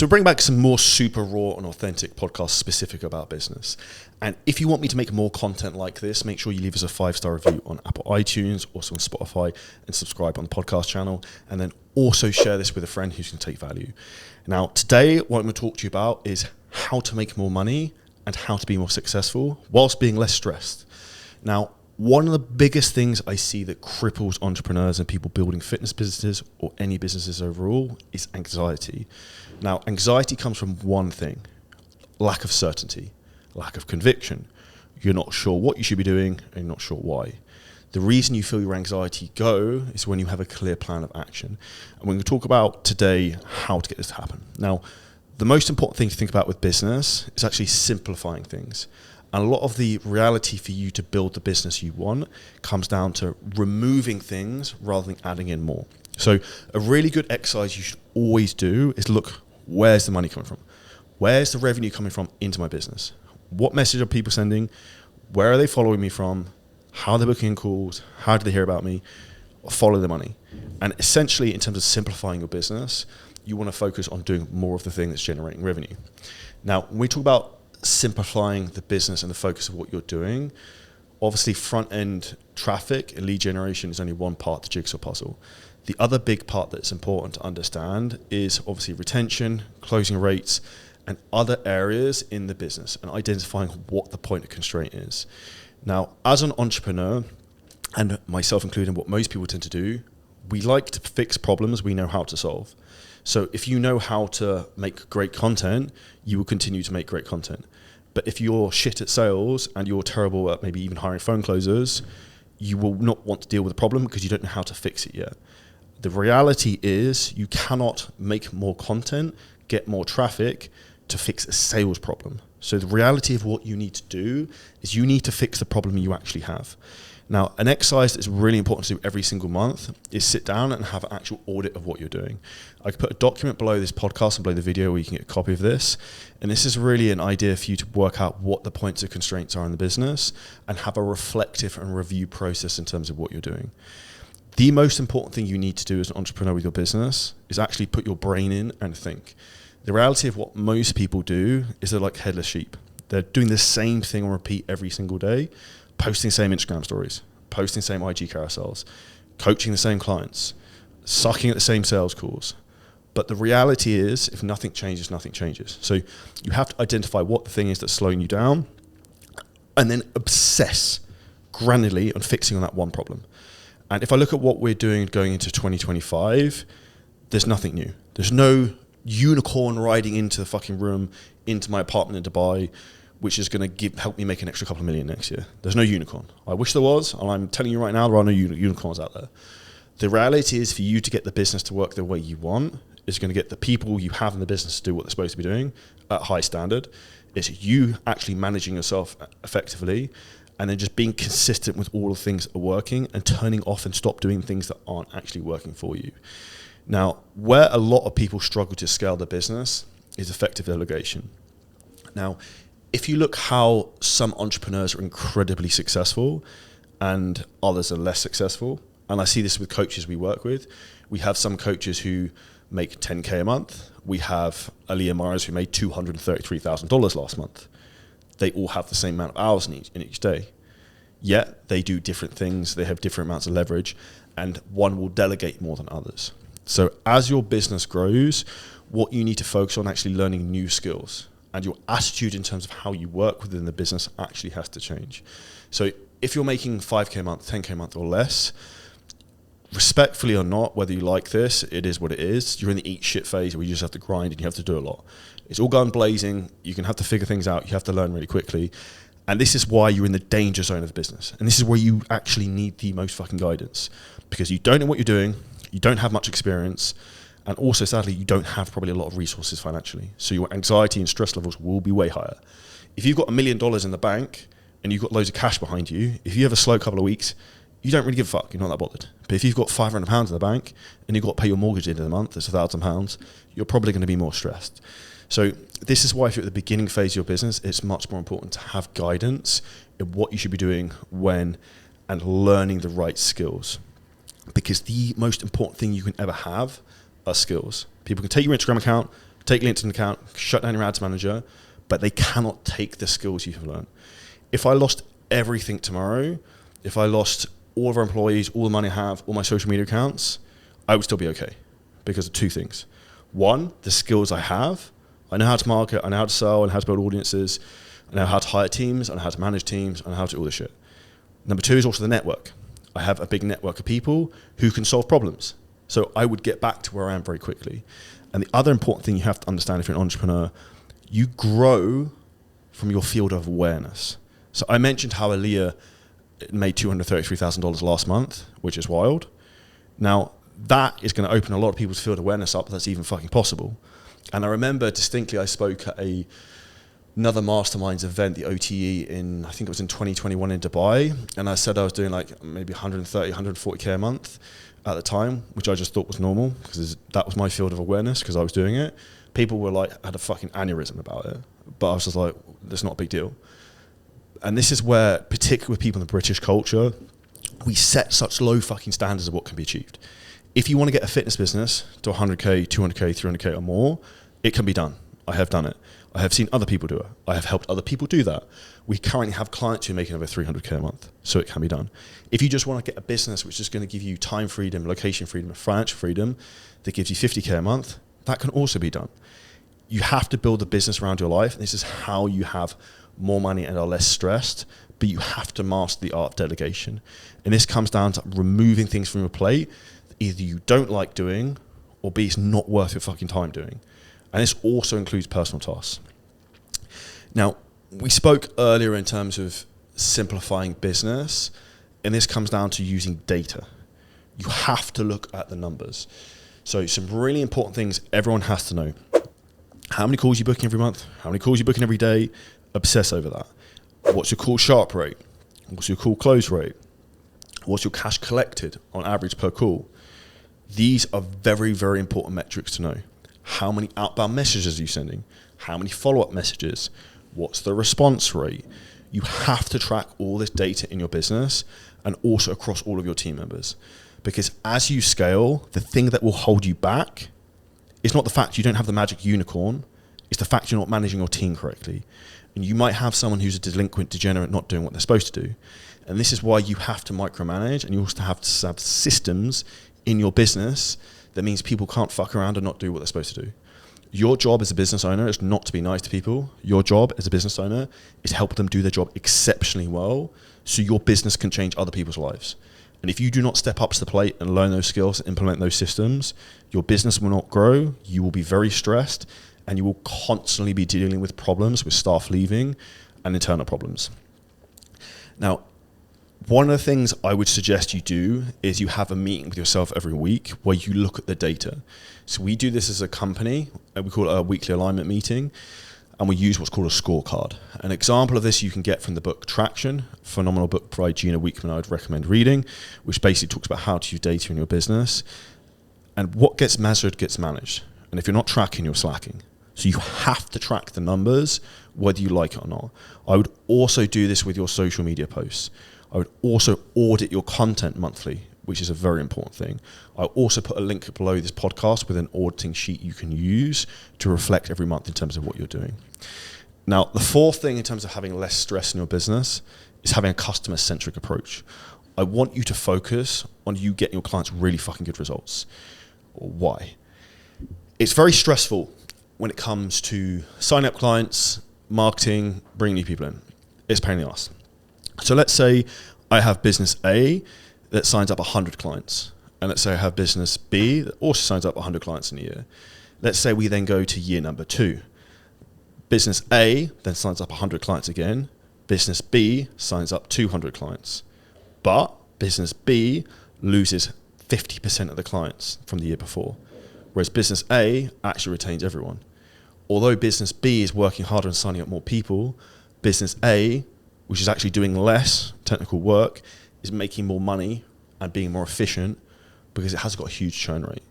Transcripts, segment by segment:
So bring back some more super raw and authentic podcasts specific about business. And if you want me to make more content like this, make sure you leave us a 5-star review on Apple iTunes, also on Spotify, and subscribe on the podcast channel. And then also share this with a friend who's going to take value. Now, today, what I'm going to talk to you about is how to make more money and how to be more successful whilst being less stressed. Now, one of the biggest things I see that cripples entrepreneurs and people building fitness businesses or any businesses overall is anxiety. Now, anxiety comes from one thing: lack of certainty, lack of conviction. You're not sure what you should be doing and you're not sure why. The reason you feel your anxiety go is when you have a clear plan of action. And we're going to talk about today how to get this to happen. Now, the most important thing to think about with business is actually simplifying things. And a lot of the reality for you to build the business you want comes down to removing things rather than adding in more. So a really good exercise you should always do is look, where's the money coming from? Where's the revenue coming from into my business? What message are people sending? Where are they following me from? How are they booking calls? How do they hear about me? Follow the money. And essentially, in terms of simplifying your business, you want to focus on doing more of the thing that's generating revenue. Now, when we talk about simplifying the business and the focus of what you're doing, obviously front-end traffic and lead generation is only one part of the jigsaw puzzle. The other big part that's important to understand is obviously retention, closing rates, and other areas in the business, and identifying what the point of constraint is. Now, as an entrepreneur, and myself included, what most people tend to do, we like to fix problems we know how to solve. So if you know how to make great content, you will continue to make great content. But if you're shit at sales and you're terrible at maybe even hiring phone closers, you will not want to deal with the problem because you don't know how to fix it yet. The reality is you cannot make more content, get more traffic to fix a sales problem. So the reality of what you need to do is you need to fix the problem you actually have. Now, an exercise that's really important to do every single month is sit down and have an actual audit of what you're doing. I could put a document below this podcast and below the video where you can get a copy of this. And this is really an idea for you to work out what the points of constraints are in the business and have a reflective and review process in terms of what you're doing. The most important thing you need to do as an entrepreneur with your business is actually put your brain in and think. The reality of what most people do is they're like headless sheep. They're doing the same thing on repeat every single day, posting the same Instagram stories, posting the same IG carousels, coaching the same clients, sucking at the same sales calls. But the reality is, if nothing changes, nothing changes. So you have to identify what the thing is that's slowing you down and then obsess granularly on fixing on that one problem. And if I look at what we're doing going into 2025, there's nothing new. There's no unicorn riding into the fucking room, into my apartment in Dubai, which is going to help me make an extra couple of million next year. There's no unicorn. I wish there was, and I'm telling you right now, there are no unicorns out there. The reality is for you to get the business to work the way you want, is going to get the people you have in the business to do what they're supposed to be doing at high standard. It's you actually managing yourself effectively and then just being consistent with all the things that are working and turning off and stop doing things that aren't actually working for you. Now, where a lot of people struggle to scale their business is effective delegation. Now, if you look how some entrepreneurs are incredibly successful and others are less successful, and I see this with coaches we work with, we have some coaches who make 10K a month. We have Aliyah Mars who made $233,000 last month. They all have the same amount of hours in each day. Yet they do different things. They have different amounts of leverage, and one will delegate more than others. So as your business grows, what you need to focus on actually learning new skills, and your attitude in terms of how you work within the business actually has to change. So if you're making 5K a month, 10K a month or less, respectfully or not, whether you like this, it is what it is. You're in the eat shit phase where you just have to grind and you have to do a lot. It's all going blazing. You can have to figure things out. You have to learn really quickly. And this is why you're in the danger zone of the business. And this is where you actually need the most fucking guidance, because you don't know what you're doing. You don't have much experience. And also, sadly, you don't have probably a lot of resources financially. So your anxiety and stress levels will be way higher. If you've got $1 million in the bank and you've got loads of cash behind you, if you have a slow couple of weeks, you don't really give a fuck. You're not that bothered. But if you've got £500 in the bank and you've got to pay your mortgage at the end of the month, that's £1,000, you're probably going to be more stressed. So this is why if you're at the beginning phase of your business, it's much more important to have guidance in what you should be doing when and learning the right skills. Because the most important thing you can ever have are skills. People can take your Instagram account, take LinkedIn account, shut down your ads manager, but they cannot take the skills you've learned. If I lost everything tomorrow, if I lost all of our employees, all the money I have, all my social media accounts, I would still be okay because of two things. One, the skills I have. I know how to market, I know how to sell, I know how to build audiences, I know how to hire teams, I know how to manage teams, I know how to do all this shit. Number two is also the network. I have a big network of people who can solve problems. So I would get back to where I am very quickly. And the other important thing you have to understand if you're an entrepreneur, you grow from your field of awareness. So I mentioned how Aaliyah made $233,000 last month, which is wild. Now, that is going to open a lot of people's field of awareness up. That's even fucking possible. And I remember distinctly I spoke at another masterminds event, the OTE I think it was in 2021 in Dubai. And I said I was doing like maybe 130, 140K a month at the time, which I just thought was normal because that was my field of awareness because I was doing it. People were like, had a fucking aneurysm about it. But I was just like, that's not a big deal. And this is where, particularly with people in the British culture, we set such low fucking standards of what can be achieved. If you want to get a fitness business to 100K, 200K, 300K or more, it can be done. I have done it. I have seen other people do it. I have helped other people do that. We currently have clients who are making over 300K a month, so it can be done. If you just want to get a business which is going to give you time freedom, location freedom, and financial freedom that gives you 50K a month, that can also be done. You have to build a business around your life. And this is how you have more money and are less stressed, but you have to master the art of delegation. And this comes down to removing things from your plate that either you don't like doing or B, it's not worth your fucking time doing. And this also includes personal tasks. Now, we spoke earlier in terms of simplifying business, and this comes down to using data. You have to look at the numbers. So some really important things everyone has to know. How many calls are you booking every month? How many calls are you booking every day? Obsess over that. What's your call sharp rate? What's your call close rate? What's your cash collected on average per call? These are very, very important metrics to know. How many outbound messages are you sending? How many follow-up messages? What's the response rate? You have to track all this data in your business and also across all of your team members. Because as you scale, the thing that will hold you back is not the fact you don't have the magic unicorn, it's the fact you're not managing your team correctly. And you might have someone who's a delinquent, degenerate, not doing what they're supposed to do. And this is why you have to micromanage, and you also have to have systems in your business that means people can't fuck around and not do what they're supposed to do. Your job as a business owner is not to be nice to people. Your job as a business owner is to help them do their job exceptionally well so your business can change other people's lives. And if you do not step up to the plate and learn those skills, implement those systems, your business will not grow, you will be very stressed, and you will constantly be dealing with problems with staff leaving and internal problems. Now, one of the things I would suggest you do is you have a meeting with yourself every week where you look at the data. So we do this as a company, we call it a weekly alignment meeting, and we use what's called a scorecard. An example of this you can get from the book Traction, phenomenal book by Gina Wiekman I'd recommend reading, which basically talks about how to use data in your business. And what gets measured gets managed. And if you're not tracking, you're slacking. So you have to track the numbers, whether you like it or not. I would also do this with your social media posts. I would also audit your content monthly, which is a very important thing. I'll also put a link below this podcast with an auditing sheet you can use to reflect every month in terms of what you're doing. Now, the fourth thing in terms of having less stress in your business is having a customer-centric approach. I want you to focus on you getting your clients really fucking good results. Why? It's very stressful when it comes to signing up clients, marketing, bringing new people in. It's a pain in the ass. So let's say I have business A that signs up 100 clients. And let's say I have business B that also signs up 100 clients in a year. Let's say we then go to year number 2. Business A then signs up 100 clients again. Business B signs up 200 clients. But business B loses 50% of the clients from the year before. Whereas business A actually retains everyone. Although business B is working harder and signing up more people, business A, which is actually doing less technical work, is making more money and being more efficient because it has got a huge churn rate.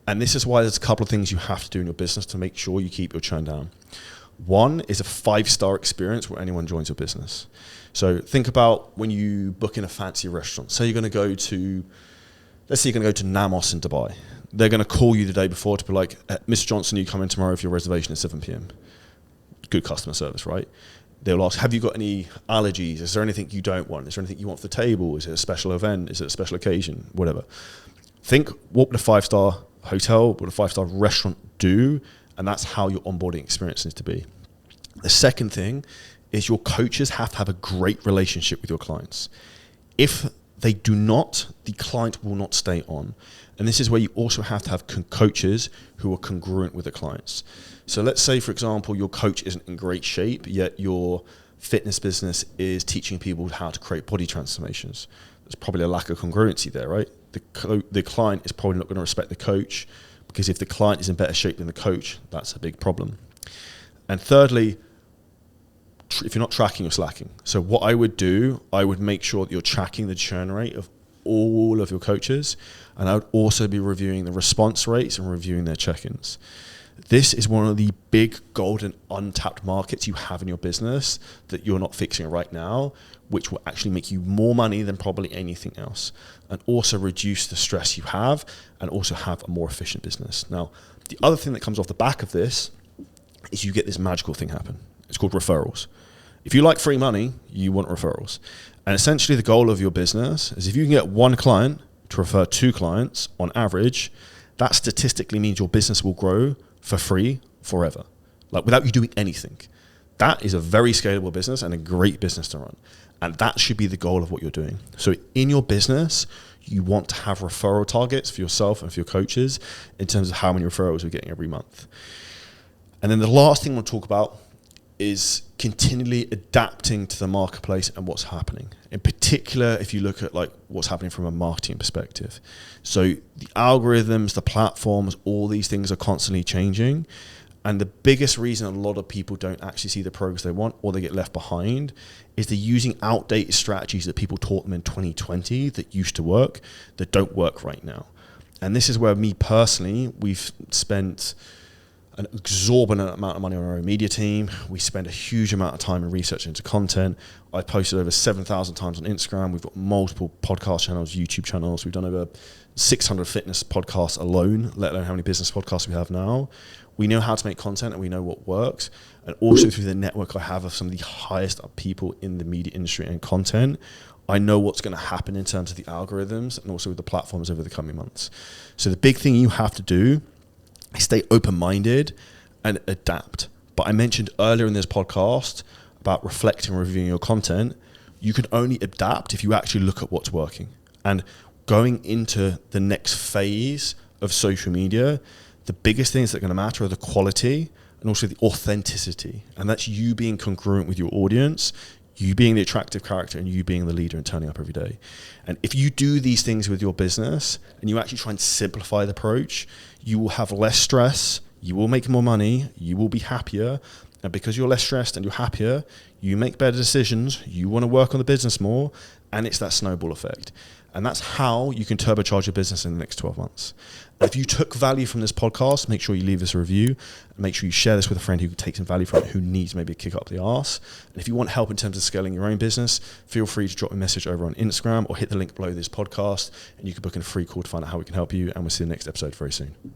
And this is why there's a couple of things you have to do in your business to make sure you keep your churn down. One is a 5-star experience where anyone joins your business. So think about when you book in a fancy restaurant. Say you're going to go to, let's say you're going to go to Namos in Dubai. They're going to call you the day before to be like, Mr. Johnson, you come in tomorrow with your reservation at 7 p.m. Good customer service, right? They'll ask, have you got any allergies? Is there anything you don't want? Is there anything you want for the table? Is it a special event? Is it a special occasion? Whatever. Think, what would a 5-star hotel, what would a 5-star restaurant do? And that's how your onboarding experience needs to be. The second thing is your coaches have to have a great relationship with your clients. If they do not, the client will not stay on. And this is where you also have to have coaches who are congruent with the clients. So let's say, for example, your coach isn't in great shape, yet your fitness business is teaching people how to create body transformations. There's probably a lack of congruency there, right? The client is probably not going to respect the coach, because if the client is in better shape than the coach, that's a big problem. And thirdly, if you're not tracking, you're slacking. So what I would do, I would make sure that you're tracking the churn rate of all of your coaches, and I would also be reviewing the response rates and reviewing their check-ins. This is one of the big golden untapped markets you have in your business that you're not fixing right now, which will actually make you more money than probably anything else, and also reduce the stress you have, and also have a more efficient business. Now, the other thing that comes off the back of this is you get this magical thing happen. It's called referrals. If you like free money, you want referrals. And essentially the goal of your business is if you can get one client to refer 2 clients on average, that statistically means your business will grow for free forever, like without you doing anything. That is a very scalable business and a great business to run. And that should be the goal of what you're doing. So in your business, you want to have referral targets for yourself and for your coaches in terms of how many referrals you're getting every month. And then the last thing I want to talk about is continually adapting to the marketplace and what's happening. In particular, if you look at like what's happening from a marketing perspective. So the algorithms, the platforms, all these things are constantly changing. And the biggest reason a lot of people don't actually see the progress they want, or they get left behind, is they're using outdated strategies that people taught them in 2020 that used to work, that don't work right now. And this is where me personally, we've spent an exorbitant amount of money on our own media team. We spend a huge amount of time in research into content. I posted over 7,000 times on Instagram. We've got multiple podcast channels, YouTube channels. We've done over 600 fitness podcasts alone, let alone how many business podcasts we have now. We know how to make content and we know what works. And also through the network I have of some of the highest up people in the media industry and content, I know what's going to happen in terms of the algorithms and also with the platforms over the coming months. So the big thing you have to do, stay open-minded and adapt. But I mentioned earlier in this podcast about reflecting and reviewing your content. You can only adapt if you actually look at what's working. And going into the next phase of social media, the biggest things that are going to matter are the quality and also the authenticity. And that's you being congruent with your audience, you being the attractive character, and you being the leader and turning up every day. And if you do these things with your business and you actually try and simplify the approach, you will have less stress, you will make more money, you will be happier. And because you're less stressed and you're happier, you make better decisions, you want to work on the business more, and it's that snowball effect. And that's how you can turbocharge your business in the next 12 months. If you took value from this podcast, make sure you leave us a review. Make sure you share this with a friend who takes some value from it, who needs maybe a kick up the arse. And if you want help in terms of scaling your own business, feel free to drop a message over on Instagram or hit the link below this podcast, and you can book in a free call to find out how we can help you. And we'll see you in the next episode very soon.